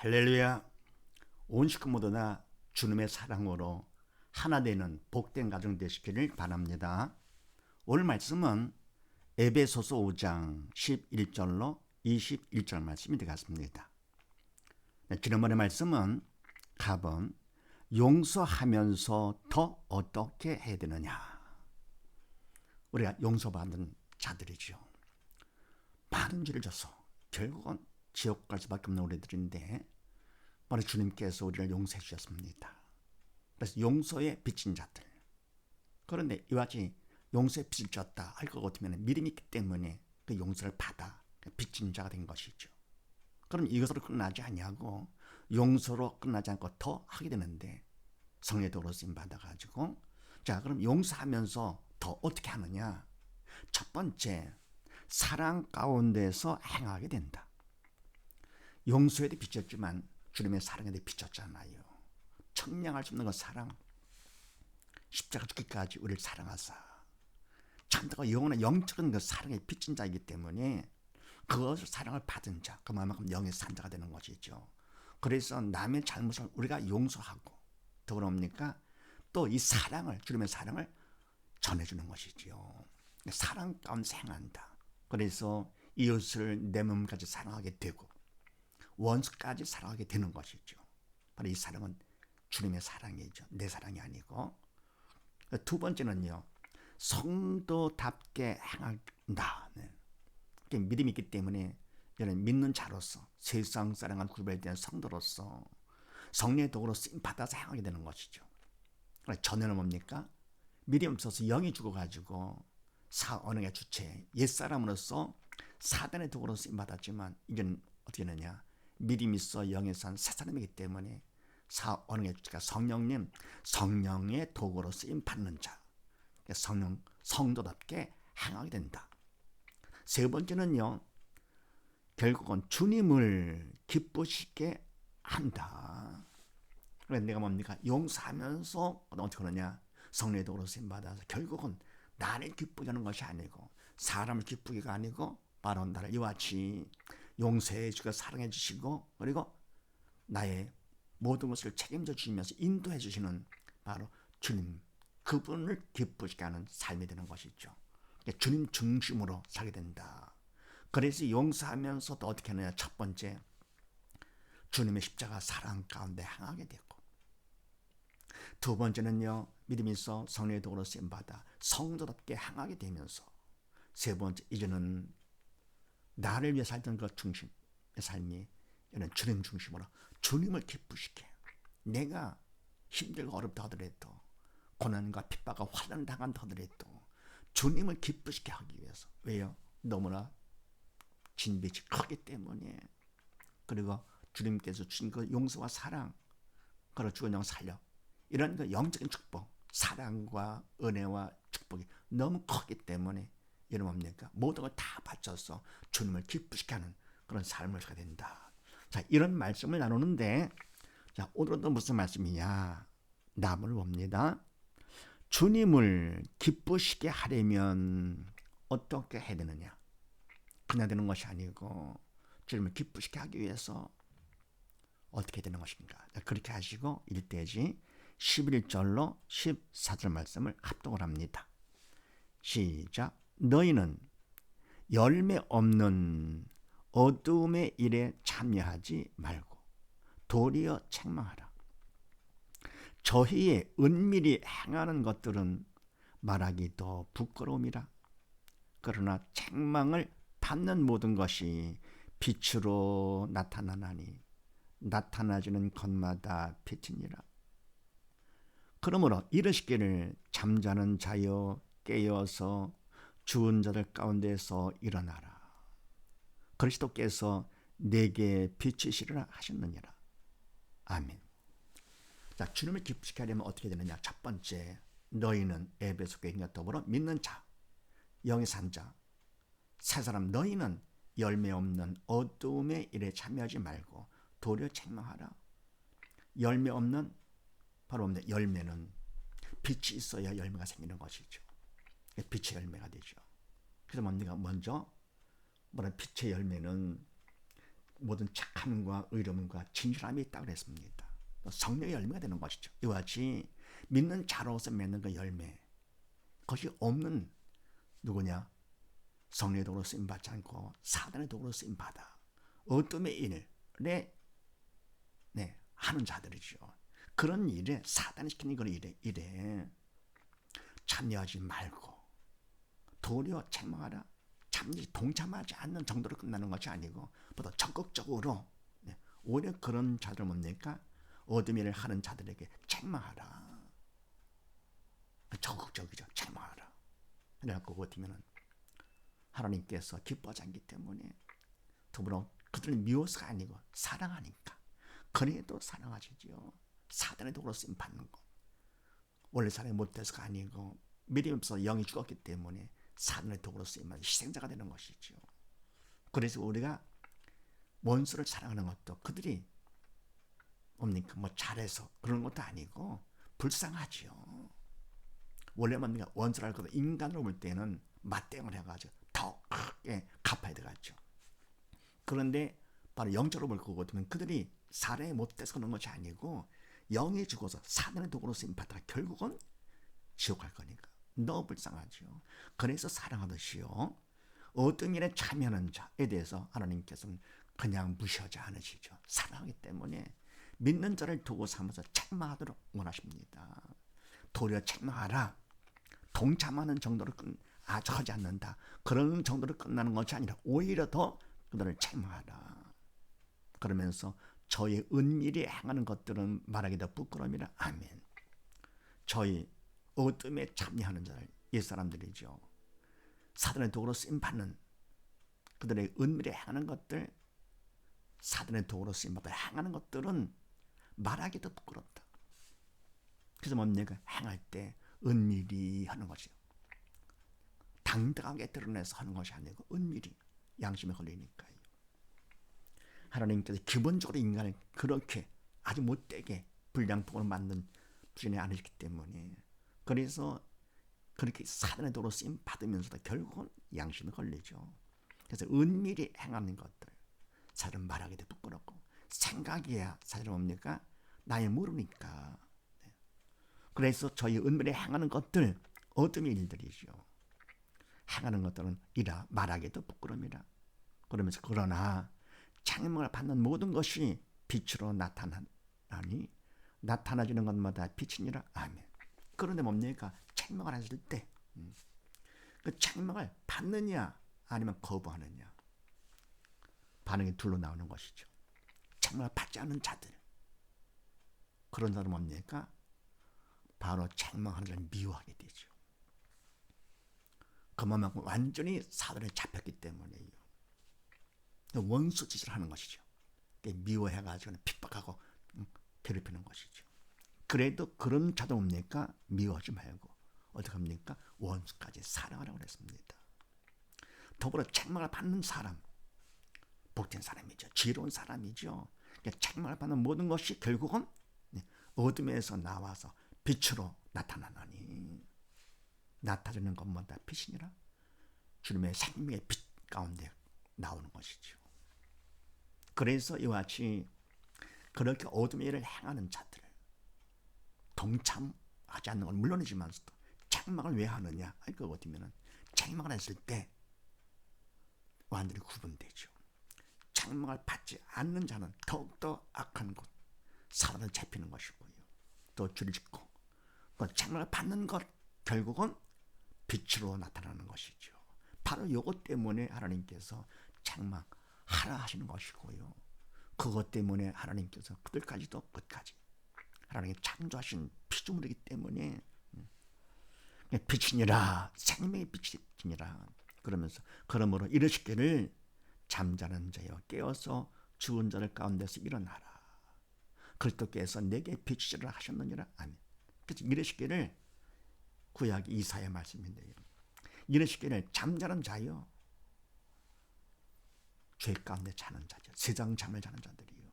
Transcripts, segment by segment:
할렐루야. 온 식구 모두 다 주님의 사랑으로 하나 되는 복된 가정 되시기를 바랍니다. 오늘 말씀은 에베소서 5장 11절로 21절 말씀이 되겠습니다. 지난번의 말씀은 갑은 용서하면서 더 어떻게 해야 되느냐. 우리가 용서받는 자들이죠. 많은 죄를 져서 결국은 지옥 갈 수밖에 없는 우리들인데 바로 주님께서 우리를 용서해 주셨습니다. 그래서 용서에 빚진 자들. 그런데 이와 같이 용서에 빚을 졌다 할 것 같으면 믿음이 있기 때문에 그 용서를 받아 빚진 자가 된 것이죠. 그럼 이것으로 끝나지 아니하고 용서로 끝나지 않고 더 하게 되는데 성령의 도로 쓰임 받아가지고 자 그럼 용서하면서 더 어떻게 하느냐. 첫 번째 사랑 가운데서 행하게 된다. 용서에도 빚졌지만 주님의 사랑에도 빚졌잖아요. 청량할 수 없는 그 사랑, 십자가 죽기까지 우리를 사랑하사 참다가 영원한 영적인 그 사랑에 빚진 자이기 때문에 그것을 사랑을 받은 자, 그만큼 영의 산 자가 되는 것이죠. 그래서 남의 잘못을 우리가 용서하고 더불어 옵니까? 또 이 사랑을, 주님의 사랑을 전해주는 것이죠. 사랑 가운데 행한다. 그래서 이웃을 내 몸까지 사랑하게 되고 원수까지 사랑하게 되는 것이죠. 바로 이 사랑은 주님의 사랑이죠. 내 사랑이 아니고. 두 번째는요. 성도답게 행한다. 믿음이 있기 때문에 저는 믿는 자로서 세상 사랑과 구별된 성도로서 성령의 도구로 쓰임 받아서 행하게 되는 것이죠. 전에는 뭡니까? 믿음 없어서 영이 죽어가지고 언어의 주체 옛사람으로서 사단의 도구로 쓰임 받았지만 이제는 어떻게 되느냐? 믿음이 있어 영에 산 새 사람이기 때문에 언어의 주체가 성령의 도구로 쓰임 받는 자, 성도답게 행하게 된다. 세 번째는요, 결국은 주님을 기쁘시게 한다. 그래서 내가 뭡니까? 용서하면서 어떻게 하느냐? 성령의 도구로 쓰임 받아서 결국은 나를 기쁘게 하는 것이 아니고 사람을 기쁘게가 아니고 바로 나를 이와 같이 용서해 주시고 사랑해 주시고 그리고 나의 모든 것을 책임져 주시면서 인도해 주시는 바로 주님, 그분을 기쁘시게 하는 삶이 되는 것이죠. 주님 중심으로 살게 된다. 그래서 용서하면서 또 어떻게 하느냐. 첫 번째, 주님의 십자가 사랑 가운데 행하게 되고 두 번째는요, 믿음이 있어 성령의 도구로 쓰임받아 성도답게 행하게 되면서 세 번째, 이제는 나를 위해 살던 그 중심의 삶이 이제는 주님 중심으로 주님을 기쁘시게, 내가 힘들고 어렵다 하더라도 고난과 핍박과 환난을 당한다 하더라도 주님을 기쁘시게 하기 위해서. 왜요? 너무나 진빛이 크기 때문에. 그리고 주님께서 주신 그 용서와 사랑, 그리고 죽은 영 살려, 이런 그 영적인 축복, 사랑과 은혜와 축복이 너무 크기 때문에 여러분 뭡니까? 모든 걸 다 바쳐서 주님을 기쁘시게 하는 그런 삶을 살게 된다. 자, 이런 말씀을 나누는데, 자, 오늘은 또 무슨 말씀이냐? 답을 봅니다. 주님을 기쁘시게 하려면 어떻게 해야 되느냐? 그냥 되는 것이 아니고 주님을 기쁘시게 하기 위해서 어떻게 되는 것인가? 그렇게 하시고 1대지 11절로 14절 말씀을 합독을 합니다. 시작. 너희는 열매 없는 어두움의 일에 참여하지 말고 도리어 책망하라. 저희의 은밀히 행하는 것들은 말하기도 부끄러움이라. 그러나 책망을 받는 모든 것이 빛으로 나타나나니 나타나지는 것마다 빛이니라. 그러므로 이르시기를 잠자는 자여 깨어서 죽은 자들 가운데서 일어나라. 그리스도께서 내게 비치시리라 하셨느니라. 아멘. 자, 주님을 기쁘시게 하려면 어떻게 되느냐? 첫 번째, 너희는 에베소 교회와 더불어 믿는 자, 영의 산자, 새 사람, 너희는 열매 없는 어두움의 일에 참여하지 말고 도리어 책망하라. 열매 없는, 바로 없는 열매는 빛이 있어야 열매가 생기는 것이죠. 빛의 열매가 되죠. 그래서 뭡니까? 먼저 빛의 열매는 모든 착함과 의로움과 진실함이 있다고 그랬습니다. 성령의 열매가 되는 것이죠. 이와 같이 믿는 자로서 맺는 그 열매, 그것이 없는 누구냐? 성령의 도구로 쓰임받지 않고 사단의 도구로 쓰임받아 어둠의 일에 하는 자들이죠. 그런 일에, 사단이 시키는 그런 일에 참여하지 말고 도리어 책망하라. 동참하지 않는 정도로 끝나는 것이 아니고 보다 적극적으로, 오히려 그런 자들 뭡니까? 어둠의 일을 하는 자들에게 책망하라. 적극적이죠. 책망하라. 그래갖고 그렇다면 하나님께서 기뻐하지 않기 때문에, 더불어 그들을 미워서가 아니고 사랑하니까, 그래도 사랑하시지요. 사단의 도구로 쓰임 받는 것, 원래 사람이 못돼서가 아니고 믿음이 없어 영이 죽었기 때문에 사단의 도구로 쓰임받는 희생자가 되는 것이죠. 그래서 우리가 원수를 사랑하는 것도 그들이 뭡니까? 뭐 잘해서 그런 것도 아니고 불쌍하지요. 원래 뭡니까? 원수를 알고도 인간으로 볼 때는 맞대응을 해가지고 더 크게 갚아야 되겠죠. 그런데 바로 영적으로 볼 거거든요. 그들이 사람이 못돼서 그런 것이 아니고 영이 죽어서 사단의 도구로 쓰임 받다가 결국은 지옥 갈 거니까 너무 불쌍하죠. 그래서 사랑하듯이요, 어떤 일에 참여하는 자에 대해서 하나님께서는 그냥 무시하지 않으시죠. 사랑하기 때문에 믿는 자를 두고 삼아서 책망하도록 원하십니다. 도리어 책망하라. 동참하는 정도로 아주 하지 않는다. 그런 정도로 끝나는 것이 아니라 오히려 더 그들을 책망하라. 그러면서 저희 은밀히 행하는 것들은 말하기도 부끄러움이라. 아멘. 저희 어둠에 참여하는 자들, 옛사람들이죠. 사단의 도구로 쓰임받는 그들의 은밀히 행하는 것들, 사단의 도구로 쓰임받아 행하는 것들은 말하기도 부끄럽다. 그래서 뭡니까? 행할 때 은밀히 하는 것이요. 당당하게 드러내서 하는 것이 아니고 은밀히, 양심에 걸리니까요. 하나님께서 기본적으로 인간을 그렇게 아주 못되게 불량품으로 만든 분이 아니기 때문에, 그래서 그렇게 사단의 도로 쓰임 받으면서도 결국은 양심에 걸리죠. 그래서 은밀히 행하는 것들, 사실은 말하기도 부끄럽고, 생각이야 사실은 뭡니까? 나의 모르니까. 그래서 저희 은밀히 행하는 것들, 어둠의 일들이죠. 행하는 것들은 이라 말하기도 부끄러움이라. 그러면서 그러나 책망을 받는 모든 것이 빛으로 나타나니 나타나지는 것마다 빛이니라. 아멘. 그런데 뭡니까? 책망을 했을 때 그 책망을 받느냐 아니면 거부하느냐, 반응이 둘로 나오는 것이죠. 책망을 받지 않는 자들, 그런 사람은 뭡니까? 바로 책망하는 자를 미워하게 되죠. 그만큼 완전히 사단에 잡혔기 때문에요. 원수 짓을 하는 것이죠. 미워해가지고 핍박하고 괴롭히는 것이죠. 그래도 그런 자도 뭡니까? 미워하지 말고 어떻게 합니까? 원수까지 사랑하라고 그랬습니다. 더불어 책망을 받는 사람, 복된 사람이죠. 지혜로운 사람이죠. 책망을 받는 모든 것이 결국은 어둠에서 나와서 빛으로 나타나나니, 나타나는 것마다 빛이니라. 주님의 생명의 빛 가운데 나오는 것이죠. 그래서 이와 같이 그렇게 어둠의 일을 행하는 자들, 동참하지 않는 건 물론이지만서도 책망을 왜 하느냐? 그거 어쩌면은 책망을 했을 때 완전히 구분되죠. 책망을 받지 않는 자는 더욱더 악한 곳, 사단에 잡히는 것이고요. 또 줄을 짓고, 책망을 받는 것 결국은 빛으로 나타나는 것이죠. 바로 이것 때문에 하나님께서 책망하라 하시는 것이고요. 그것 때문에 하나님께서 그들까지도 끝까지 하나님이 창조하신 피조물이기 때문에 빛이니라, 생명의 빛이니라. 그러면서 그러므로 이르시기를 잠자는 자여 깨어서 죽은 자들 가운데서 일어나라. 그리스도께서 내게 빛이라 하셨느니라. 아멘. 그래서 이르시기를, 구약 이사야 말씀인데요. 이르시기를 잠자는 자여, 죄 가운데 자는 자죠. 세상 잠을 자는 자들이요.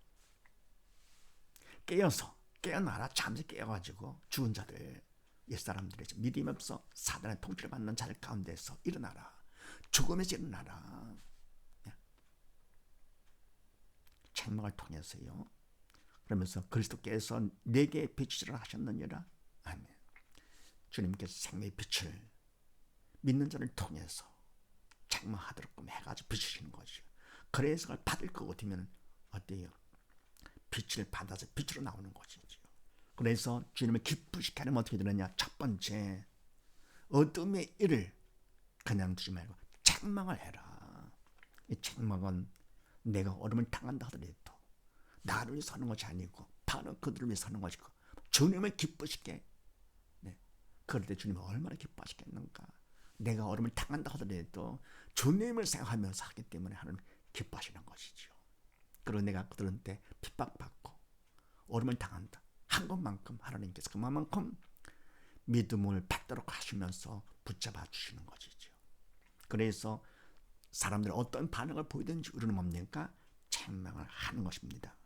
깨어서, 깨어나라. 잠시 깨어가지고 죽은 자들, 옛사람들이죠. 믿음 없어 사단의 통치를 받는 자들 가운데서 일어나라. 죽음에서 일어나라. 장막을 통해서요. 그러면서 그리스도께서 내게 빛이라 하셨느니라. 아멘. 주님께서 생명의 빛을 믿는 자를 통해서 장막하도록 해가지고 비추시는 거죠. 그래서 그걸 받을 거 같으면 어때요? 빛을 받아서 빛으로 나오는 것이죠. 그래서 주님을 기쁘시게 하려면 어떻게 되느냐? 첫 번째, 어둠의 일을 그냥 두지 말고 책망을 해라. 이 책망은 내가 어둠을 당한다 하더라도 나를 위해서 하는 것이 아니고 바로 그들을 위해서 하는 것이고 주님을 기쁘시게. 그럴 때 주님은 얼마나 기뻐하시겠는가. 내가 어려움을 당한다 하더라도 주님을 생각하면서 하기 때문에 하나님 기뻐하시는 것이죠. 그리고 내가 그들한테 핍박받고 어려움을 당한다 한 것만큼 하나님께서 그만큼 믿음을 받도록 하시면서 붙잡아 주시는 것이죠. 그래서 사람들이 어떤 반응을 보이든지 우리는 뭡니까? 책망을 하는 것입니다.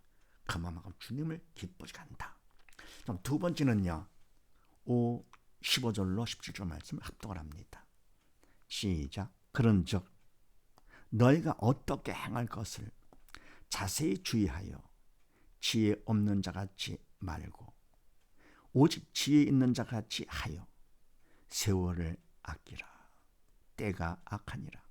그만큼 주님을 기뻐하게 한다. 그럼 두 번째는요. 15절로 17절 말씀을 합독을 합니다. 시작. 그런즉 너희가 어떻게 행할 것을 자세히 주의하여 지혜 없는 자같이 말고 오직 지혜 있는 자같이 하여 세월을 아끼라. 때가 악하니라.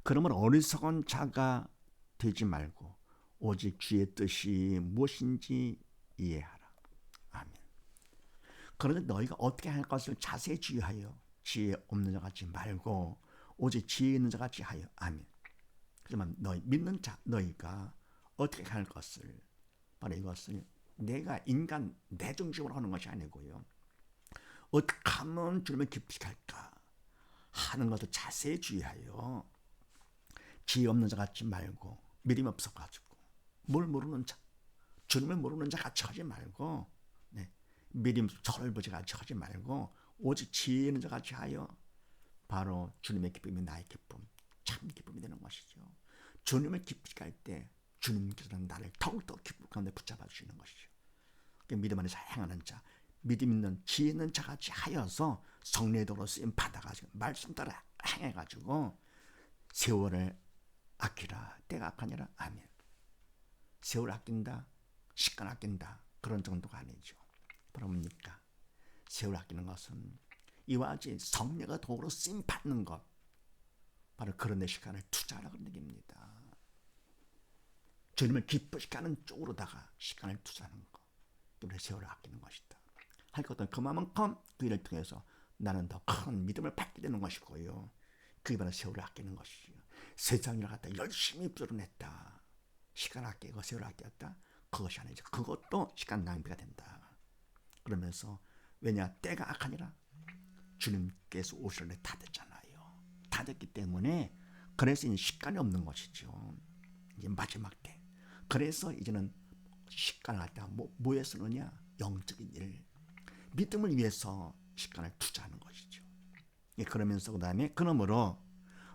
그러므로 어리석은 자가 되지 말고 오직 주의 뜻이 무엇인지 이해하라. 아멘. 그런데 너희가 어떻게 할 것을 자세히 주의하여 지혜 없는 자같이 말고 오직 지혜 있는 자같이 하여. 아멘. 그러면 너희 믿는 자 너희가 어떻게 할 것을, 바로 이것을 내가 인간 내 중심으로 하는 것이 아니고요. 어떻게 하면 주님을 기쁘게 할까 하는 것을 자세히 주의하여 지혜 없는 자같이 말고, 믿음이 없어가지고 뭘 모르는 자, 주님을 모르는 자 같이 하지 말고, 믿음 절부지 같이 하지 말고 오직 지혜 있는 자 같이 하여 바로 주님의 기쁨이 나의 기쁨, 참 기쁨이 되는 것이죠. 주님을 기쁘게 할 때 주님께서는 나를 더욱더 기쁨 가운데 붙잡아 주시는 것이죠. 믿음 안에서 행하는 자, 믿음 있는 지혜 있는 자 같이 하여서 성령의 도로 쓰임 받아가지고 말씀 따라 행해가지고 세월을 아끼라. 때가 악하니라. 아멘. 세월 아낀다, 시간 아낀다, 그런 정도가 아니죠. 바로 뭡니까? 세월 아끼는 것은 이와 같이 성령의 도로 쓰임 받는 것, 바로 그런 데 시간을 투자하라고 얘기입니다. 주님을 기쁘시게 하는 쪽으로다가 시간을 투자하는 것, 우리의 세월을 아끼는 것이다. 할 것은 그만큼 그 일을 통해서 나는 더 큰 믿음을 받게 되는 것이고요. 그게 바로 세월을 아끼는 것이죠. 세상을 갖다 열심히 부르냈다, 시간 아끼고 세월을 아꼈다, 그것이 아니죠. 그것도 시간 낭비가 된다. 그러면서 왜냐? 때가 악하니라. 주님께서 오실 때 다 됐잖아요. 다 됐기 때문에 그래서 이제 시간이 없는 것이죠. 이제 마지막 때. 그래서 이제는 시간을 갖다 뭐에 쓰느냐? 영적인 일, 믿음을 위해서 시간을 투자하는 것이죠. 그러면서 그 다음에 그러므로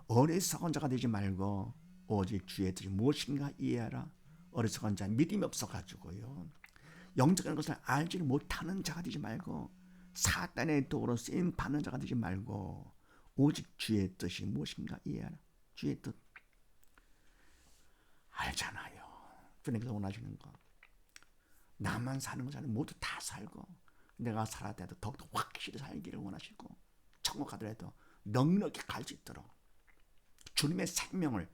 어리석은 자가 되지 말고 오직 주의 뜻이 무엇인가 이해하라. 어리석은 자, 믿음이 없어가지고요, 영적인 것을 알지 못하는 자가 되지 말고 사단의 도구로 쓰임 받는 자가 되지 말고 오직 주의 뜻이 무엇인가 이해하라. 주의 뜻 알잖아요. 주님께서 원하시는 거, 나만 사는 것이 아니라 모두 다 살고 내가 살아야 돼도 더욱더 확실히 살기를 원하시고, 천국 가더라도 넉넉히 갈 수 있도록 주님의 생명을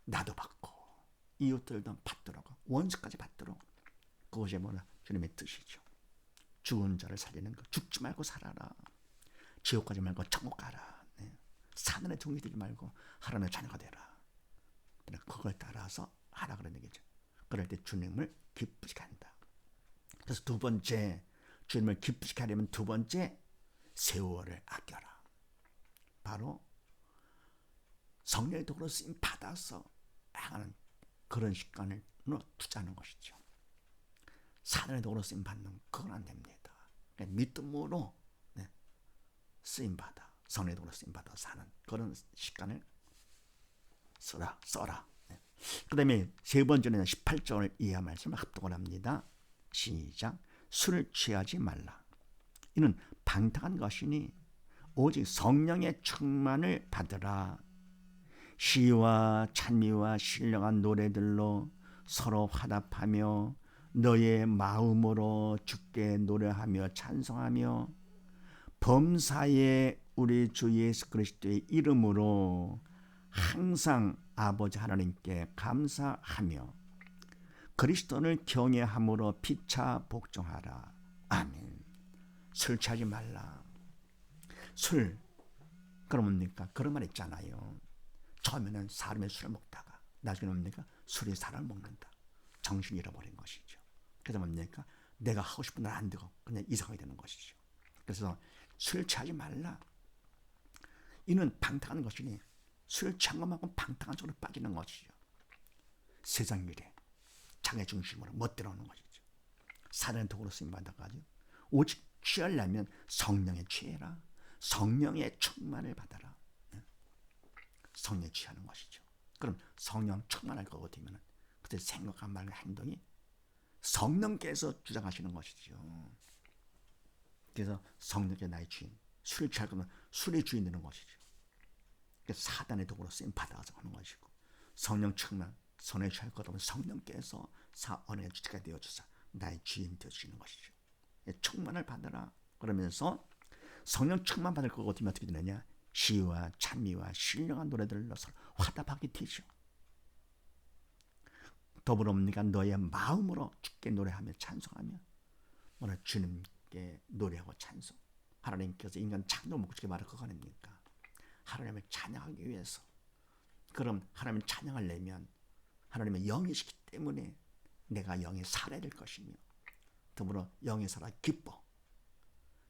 나도 받고 이웃들도 받도록, 원수까지 받도록, 그것이 뭐냐? 주님의 뜻이죠. 죽은 자를 살리는 것. 죽지 말고 살아라. 지옥 가지 말고 천국 가라. 사단의 종이 되지 말고 하나님의 자녀가 되라. 그걸 따라서 하라 그런 얘기죠. 그럴 때 주님을 기쁘시게 한다. 그래서 두 번째, 주님을 기쁘시게 하려면 두 번째, 세월을 아껴라. 바로 성령의 도구로 쓰임 받아서 행하는 그런 시간을 투자하는 것이죠. 사단의 도구로 쓰임 받는 그건 안 됩니다. 그러니까 믿음으로 쓰임 받아, 성령의 도구로 쓰임 받아 사는 그런 시간을 써라. 그 다음에 세 번째는 18절 이하 말씀을 합독을 합니다. 시작. 술을 취하지 말라. 이는 방탕한 것이니 오직 성령의 충만을 받으라. 시와 찬미와 신령한 노래들로 서로 화답하며 너의 마음으로 주께 노래하며 찬송하며 범사에 우리 주 예수 그리스도의 이름으로 항상 아버지 하나님께 감사하며 그리스도를 경외함으로 피차 복종하라. 아멘. 술 취하지 말라. 술, 그럼 뭡니까? 그런 말 있잖아요. 처음에는 사람이 술을 먹다가 나중에 뭡니까? 술이 사람을 먹는다. 정신을 잃어버린 것이죠. 그래서 뭡니까? 내가 하고 싶은 대로 안 되고 그냥 이상하게 되는 것이죠. 그래서 술 취하지 말라. 이는 방탕한 것이니 술 취한 것만큼 방탕한 쪽으로 빠지는 것이죠. 세상 일에 장애 중심으로 멋대로 하는 것이죠. 사단의 도구로 쓰임받아가지고 오직 취하려면 성령에 취해라. 성령의 충만을 받아라. 성령에 취하는 것이죠. 그럼 성령 충만할 거고 되면 그때 생각과 말과 행동이 성령께서 주장하시는 것이죠. 그래서 성령께 나의 주인, 술을 취할 거면 술의 주인 되는 것이죠. 그래서 사단의 도구로 쓰임 받아서 하는 것이고 성령 충만, 선에 취할 것 없으면 성령께서 사언의 주체가 되어주사 나의 주인 되어주시는 것이죠. 충만을 받으라. 그러면서 성령 충만 받을 것 같으면 어떻게 되느냐? 시와 찬미와 신령한 노래들로 서로 화답하게 되죠. 더불어 뭡니까? 너의 마음으로 주께 노래하며 찬송하며 오늘 주님께 노래하고 찬송. 하나님께서 인간 창조 목적에 말할 것 아닙니까? 하나님을 찬양하기 위해서. 그럼 하나님을 찬양하려면 하나님의 영이시기 때문에 내가 영에 살아야 될 것이며 더불어 영에 살아 기뻐.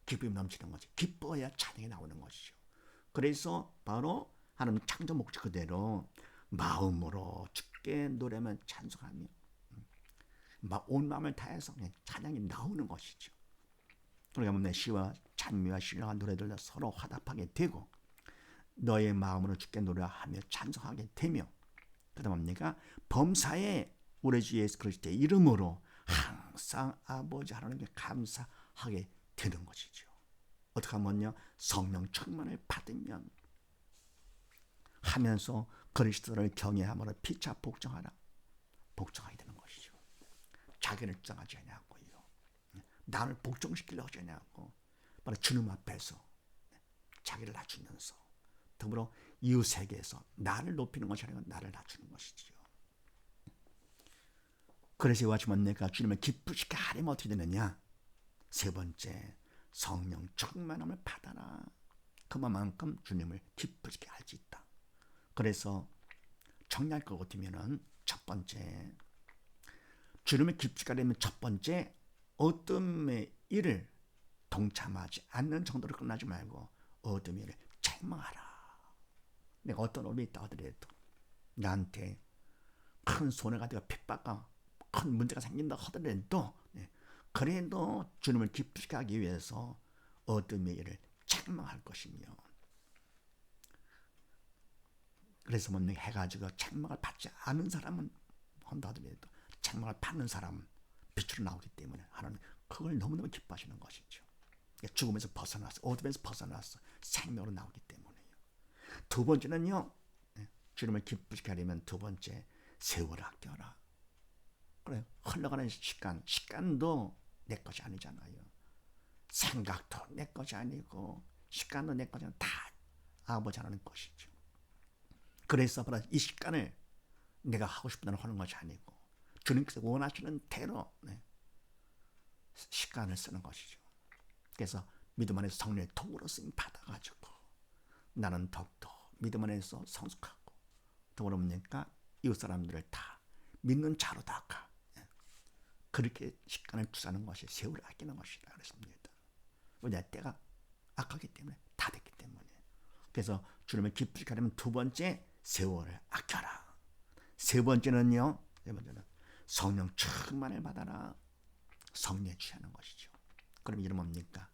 기쁨이 넘치는 거지. 기뻐야 찬양이 나오는 것이죠. 그래서 바로 하나님 창조 목적 그대로 마음으로 주께 노래하면 찬송하며 온 마음을 다해서 그냥 찬양이 나오는 것이죠. 그러니까 내 시와 찬미와 신령한 노래들로 서로 화답하게 되고 너의 마음으로 주께 노래하며 찬송하게 되며 그다음 뭡니까? 범사에 우리 주 예수 그리스도의 이름으로 항상 아버지 하나님께 감사하게 되는 것이죠. 어떻게 하면요? 성령 충만을 받으면 하면서 그리스도를 경외함으로 피차 복종하라. 복종하게 되는 것이죠. 자기를 주장하지 않냐고요. 나를 복종시키려고 하지 않냐고. 바로 주님 앞에서 자기를 낮추면서 더불어 이웃 세계에서 나를 높이는 것이 아니라 나를 낮추는 것이지요. 그래서 이와 같이 내가 주님을 기쁘시게 하려면 어떻게 되느냐? 세 번째, 성령 충만함을 받아라. 그만큼 주님을 기쁘시게 할 수 있다. 그래서 정리할 것 같으면은 첫 번째, 주님을 기쁘시게 하려면 첫 번째, 어둠의 일을 동참하지 않는 정도로 끝나지 말고 어둠의 일을 책망하라. 내가 어떤 어둠이 있다 하더라도 나한테 큰 손해가 되고 핍박과 큰 문제가 생긴다 하더라도 그래도 주님을 기쁘시게 하기 위해서 어둠의 일을 책망할 것이며 그래서 뭐 해가지고 책망을 받지 않은 사람은 한다 하더라도 책망을 받는 사람은 빛으로 나오기 때문에 하나님 그걸 너무너무 기뻐하시는 것이죠. 죽음에서 벗어났어, 어둠에서 벗어났어, 생명으로 나오기 때문에요. 두 번째는요, 주님을 기쁘시게 하려면 두 번째, 세월을 아껴라. 그래, 흘러가는 시간도 내 것이 아니잖아요. 생각도 내 것이 아니고 시간도 내 것이 아니고 다 아버지 하나님 것이죠. 그래서 바로 이 시간을 내가 하고 싶은 대로 하는 것이 아니고 주님께서 원하시는 대로 시간을 쓰는 것이죠. 그래서 믿음 안에서 성령의 통으로 쓰임 받아가지고 나는 더욱더 믿음 안에서 성숙하고 더불어 뭡니까? 이웃 사람들을 다 믿는 자로다가 그렇게 시간을 투자하는 것이 세월을 아끼는 것이라 그랬습니다. 왜냐? 때가 악하기 때문에 다 됐기 때문에. 그래서 주님을 기쁘시게 하려면 두 번째, 세월을 아껴라. 세 번째는요, 성령 충만을 받아라. 성령에 취하는 것이죠. 그럼 이름 뭡니까?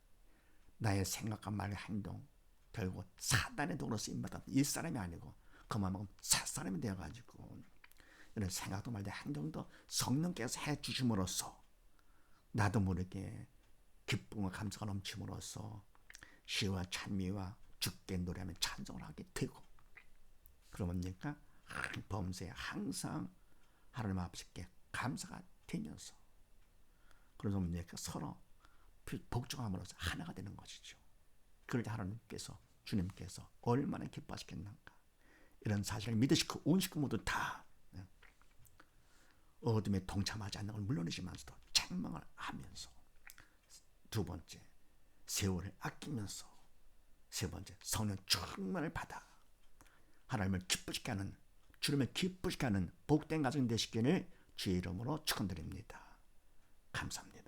나의 생각과 말과 행동 결국 사단의 도구로 쓰임받아 일사람이 아니고 그만큼 사사람이 되어가지고 이런 생각도 말도 행동도 성령께서 해주심으로써 나도 모르게 기쁨과 감사가 넘침으로써 시와 찬미와 주께 노래하며 찬송을 하게 되고 그러면 뭡니까? 범사에 항상 하나님 앞에 감사가 되면서 그래서 서로 복종함으로써 하나가 되는 것이죠. 그럴 때 하나님께서 주님께서 얼마나 기뻐하시겠는가. 이런 사실을 믿으시고 온 식구 모두 다 어둠에 동참하지 않는 걸 물론이지만서도 책망을 하면서 두 번째 세월을 아끼면서 세 번째 성령 충만을 받아 하나님을 기쁘시게 하는 주님을 기쁘시게 하는 복된 가정이 되시기를 주의 이름으로 축원드립니다. 감사합니다.